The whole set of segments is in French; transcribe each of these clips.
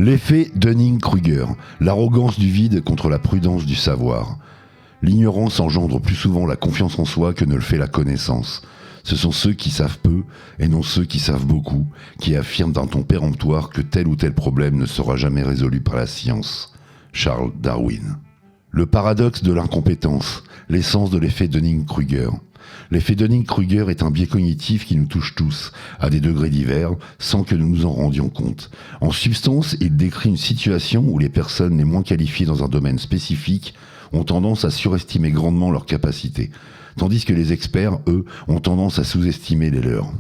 L'effet Dunning-Kruger, l'arrogance du vide contre la prudence du savoir. L'ignorance engendre plus souvent la confiance en soi que ne le fait la connaissance. Ce sont ceux qui savent peu, et non ceux qui savent beaucoup, qui affirment d'un ton péremptoire que tel ou tel problème ne sera jamais résolu par la science. Charles Darwin. Le paradoxe de l'incompétence, l'essence de l'effet Dunning-Kruger. L'effet Dunning-Kruger est un biais cognitif qui nous touche tous, à des degrés divers, sans que nous nous en rendions compte. En substance, il décrit une situation où les personnes les moins qualifiées dans un domaine spécifique ont tendance à surestimer grandement leurs capacités, tandis que les experts, eux, ont tendance à sous-estimer les leurs.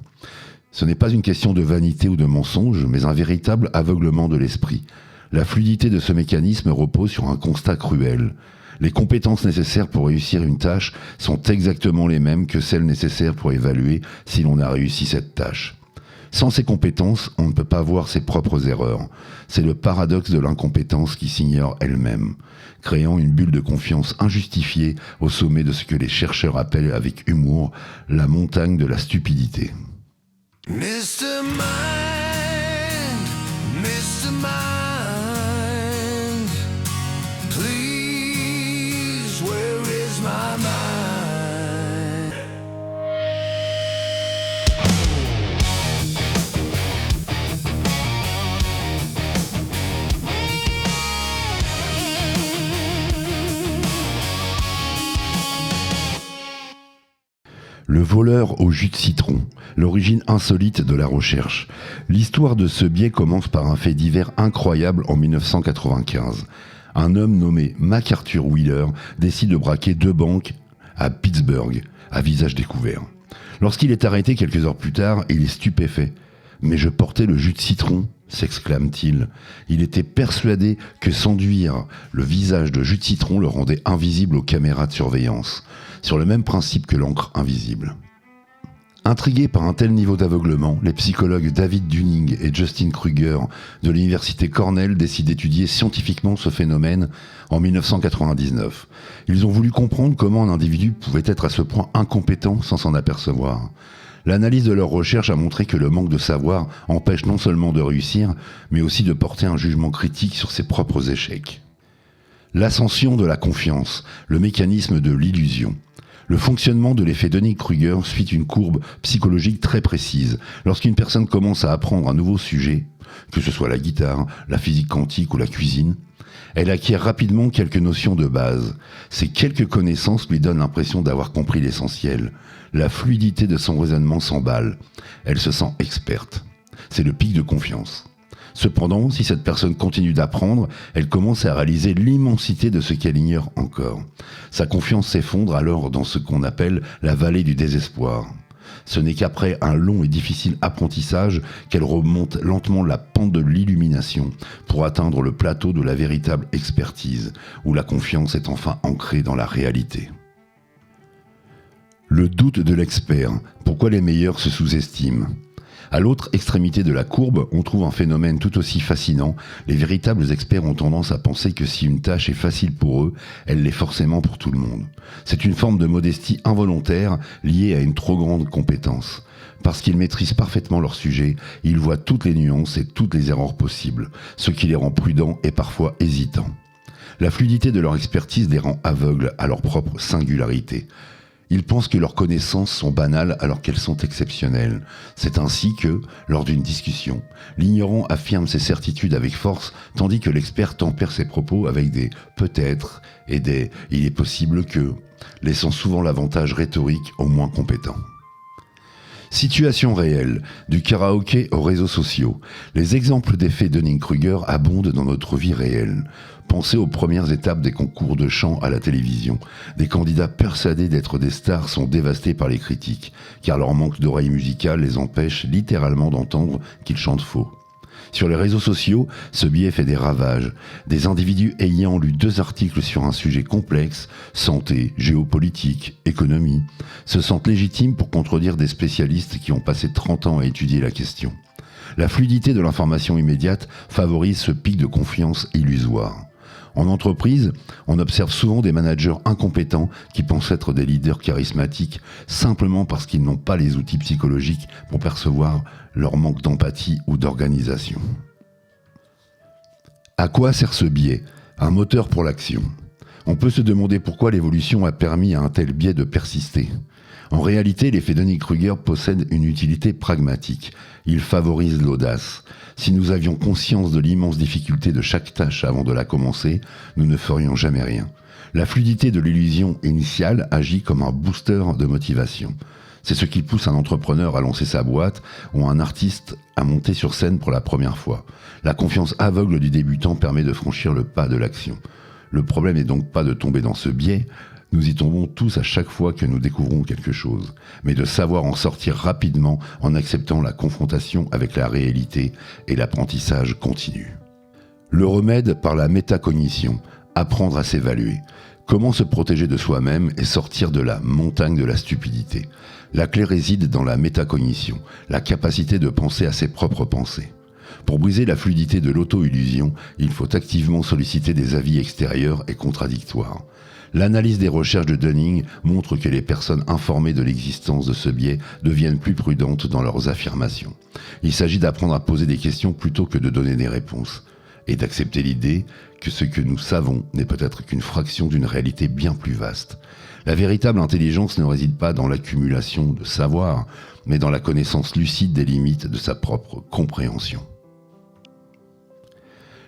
Ce n'est pas une question de vanité ou de mensonge, mais un véritable aveuglement de l'esprit. La fluidité de ce mécanisme repose sur un constat cruel. Les compétences nécessaires pour réussir une tâche sont exactement les mêmes que celles nécessaires pour évaluer si l'on a réussi cette tâche. Sans ces compétences, on ne peut pas voir ses propres erreurs. C'est le paradoxe de l'incompétence qui s'ignore elle-même, créant une bulle de confiance injustifiée au sommet de ce que les chercheurs appellent avec humour la montagne de la stupidité. Mr. Mind, Mr. Mind, please, where is my mind? Le voleur au jus de citron, l'origine insolite de la recherche. L'histoire de ce biais commence par un fait divers incroyable en 1995. Un homme nommé MacArthur Wheeler décide de braquer 2 banques à Pittsburgh, à visage découvert. Lorsqu'il est arrêté quelques heures plus tard, il est stupéfait. « Mais je portais le jus de citron !» s'exclame-t-il. Il était persuadé que s'enduire le visage de jus de citron le rendait invisible aux caméras de surveillance, sur le même principe que l'encre invisible. Intrigués par un tel niveau d'aveuglement, les psychologues David Dunning et Justin Kruger de l'université Cornell décident d'étudier scientifiquement ce phénomène en 1999. Ils ont voulu comprendre comment un individu pouvait être à ce point incompétent sans s'en apercevoir. L'analyse de leurs recherches a montré que le manque de savoir empêche non seulement de réussir, mais aussi de porter un jugement critique sur ses propres échecs. L'ascension de la confiance, le mécanisme de l'illusion. Le fonctionnement de l'effet Dunning-Kruger suit une courbe psychologique très précise. Lorsqu'une personne commence à apprendre un nouveau sujet, que ce soit la guitare, la physique quantique ou la cuisine, elle acquiert rapidement quelques notions de base. Ces quelques connaissances lui donnent l'impression d'avoir compris l'essentiel. La fluidité de son raisonnement s'emballe. Elle se sent experte. C'est le pic de confiance. Cependant, si cette personne continue d'apprendre, elle commence à réaliser l'immensité de ce qu'elle ignore encore. Sa confiance s'effondre alors dans ce qu'on appelle la vallée du désespoir. Ce n'est qu'après un long et difficile apprentissage qu'elle remonte lentement la pente de l'illumination pour atteindre le plateau de la véritable expertise, où la confiance est enfin ancrée dans la réalité. Le doute de l'expert. Pourquoi les meilleurs se sous-estiment ? À l'autre extrémité de la courbe, on trouve un phénomène tout aussi fascinant. Les véritables experts ont tendance à penser que si une tâche est facile pour eux, elle l'est forcément pour tout le monde. C'est une forme de modestie involontaire liée à une trop grande compétence. Parce qu'ils maîtrisent parfaitement leur sujet, ils voient toutes les nuances et toutes les erreurs possibles, ce qui les rend prudents et parfois hésitants. La fluidité de leur expertise les rend aveugles à leur propre singularité. Ils pensent que leurs connaissances sont banales alors qu'elles sont exceptionnelles. C'est ainsi que, lors d'une discussion, l'ignorant affirme ses certitudes avec force, tandis que l'expert tempère ses propos avec des « peut-être » et des « il est possible que », laissant souvent l'avantage rhétorique aux moins compétents. Situation réelle, du karaoké aux réseaux sociaux. Les exemples d'effets Dunning-Kruger abondent dans notre vie réelle. Pensez aux premières étapes des concours de chant à la télévision. Des candidats persuadés d'être des stars sont dévastés par les critiques, car leur manque d'oreille musicale les empêche littéralement d'entendre qu'ils chantent faux. Sur les réseaux sociaux, ce biais fait des ravages. Des individus ayant lu 2 articles sur un sujet complexe, santé, géopolitique, économie, se sentent légitimes pour contredire des spécialistes qui ont passé 30 ans à étudier la question. La fluidité de l'information immédiate favorise ce pic de confiance illusoire. En entreprise, on observe souvent des managers incompétents qui pensent être des leaders charismatiques simplement parce qu'ils n'ont pas les outils psychologiques pour percevoir leur manque d'empathie ou d'organisation. À quoi sert ce biais? Un moteur pour l'action. On peut se demander pourquoi l'évolution a permis à un tel biais de persister. En réalité, l'effet Dunning-Kruger possède une utilité pragmatique. Il favorise l'audace. Si nous avions conscience de l'immense difficulté de chaque tâche avant de la commencer, nous ne ferions jamais rien. La fluidité de l'illusion initiale agit comme un booster de motivation. C'est ce qui pousse un entrepreneur à lancer sa boîte ou un artiste à monter sur scène pour la première fois. La confiance aveugle du débutant permet de franchir le pas de l'action. Le problème n'est donc pas de tomber dans ce biais, nous y tombons tous à chaque fois que nous découvrons quelque chose, mais de savoir en sortir rapidement en acceptant la confrontation avec la réalité et l'apprentissage continu. Le remède par la métacognition, apprendre à s'évaluer. Comment se protéger de soi-même et sortir de la montagne de la stupidité? La clé réside dans la métacognition, la capacité de penser à ses propres pensées. Pour briser la fluidité de l'auto-illusion, il faut activement solliciter des avis extérieurs et contradictoires. L'analyse des recherches de Dunning montre que les personnes informées de l'existence de ce biais deviennent plus prudentes dans leurs affirmations. Il s'agit d'apprendre à poser des questions plutôt que de donner des réponses, et d'accepter l'idée que ce que nous savons n'est peut-être qu'une fraction d'une réalité bien plus vaste. La véritable intelligence ne réside pas dans l'accumulation de savoir, mais dans la connaissance lucide des limites de sa propre compréhension.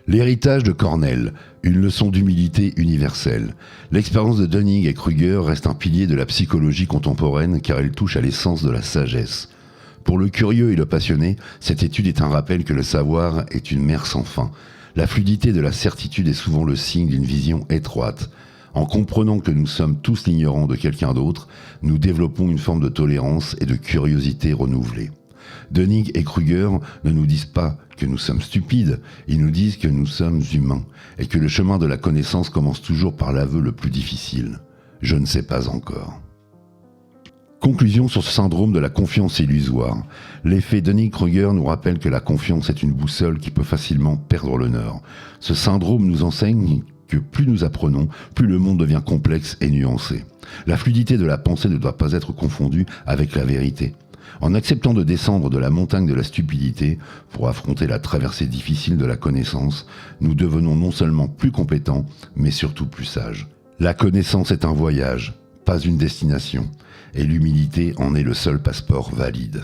L'héritage de Cornell, une leçon d'humilité universelle. L'expérience de Dunning et Kruger reste un pilier de la psychologie contemporaine car elle touche à l'essence de la sagesse. Pour le curieux et le passionné, cette étude est un rappel que le savoir est une mer sans fin. La fluidité de la certitude est souvent le signe d'une vision étroite. En comprenant que nous sommes tous l'ignorant de quelqu'un d'autre, nous développons une forme de tolérance et de curiosité renouvelée. Dunning et Kruger ne nous disent pas que nous sommes stupides, ils nous disent que nous sommes humains et que le chemin de la connaissance commence toujours par l'aveu le plus difficile. Je ne sais pas encore. Conclusion sur ce syndrome de la confiance illusoire. L'effet Dunning-Kruger nous rappelle que la confiance est une boussole qui peut facilement perdre le nord. Ce syndrome nous enseigne que plus nous apprenons, plus le monde devient complexe et nuancé. La fluidité de la pensée ne doit pas être confondue avec la vérité. En acceptant de descendre de la montagne de la stupidité pour affronter la traversée difficile de la connaissance, nous devenons non seulement plus compétents, mais surtout plus sages. La connaissance est un voyage, pas une destination, et l'humilité en est le seul passeport valide.